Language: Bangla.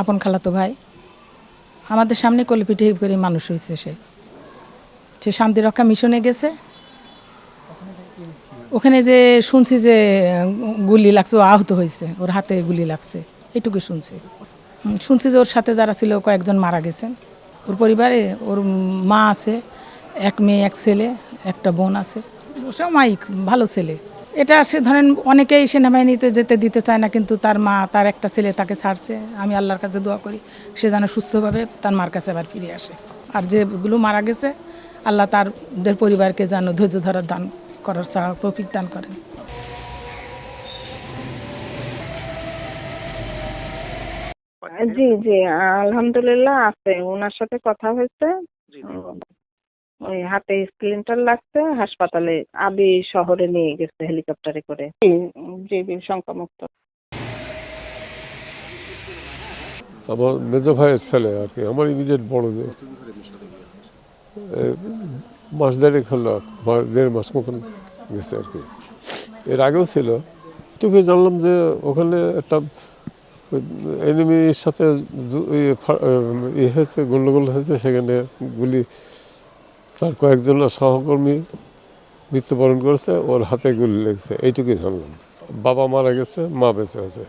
আপন খালাতো ভাই। আমাদের সামনে কলিপিঠে করে মানুষ হয়েছে। সে শান্তিরক্ষা মিশনে গেছে। ওখানে যে শুনছি যে গুলি লাগছে, ও আহত হয়েছে, ওর হাতে গুলি লাগছে, এইটুকু শুনছি। শুনছি যে ওর সাথে যারা ছিল কয়েকজন মারা গেছেন। ওর পরিবারে ওর মা আছে, এক মেয়ে এক ছেলে, একটা বোন আছে। সাময়িক ভালো ছেলে। এটা সে ধরেন অনেকেই সেনাবাহিনীতে যেতে দিতে চায় না, কিন্তু তার মা, তার একটা ছেলে তাকে ছাড়ছে। আমি আল্লাহর কাছে দোয়া করি সে যেন সুস্থভাবে তার মার কাছে আবার ফিরে আসে। আর যেগুলো মারা গেছে আল্লাহ তাদের পরিবারকে যেন ধৈর্য ধরার দান করার তৌফিক দান করেন। জি জি, আলহামদুলিল্লাহ আছে, ওনার সাথে কথা হয়েছে। ওই হাতে স্প্লিন্টার লাগছে, হাসপাতালে আবি শহরে নিয়ে গেছে হেলিকপ্টারে করে। জি জি, শঙ্কামুক্ত। আমার মেজো ভাইয়ের ছেলে আর কি, আমার ইমিডিয়েট বড় যে মাস দেড়েক হলো, 1.5 মাস মতন গেছে আর কি। এর আগেও ছিল। টুকে জানলাম যে ওখানে একটা এনিমির সাথে হয়েছে, গন্ডগোল হয়েছে, সেখানে গুলি, তার কয়েকজন সহকর্মী মৃত্যুবরণ করেছে, ওর হাতে গুলি লেগেছে, এইটুকুই জানলাম। বাবা মারা গেছে, মা বেঁচে আছে।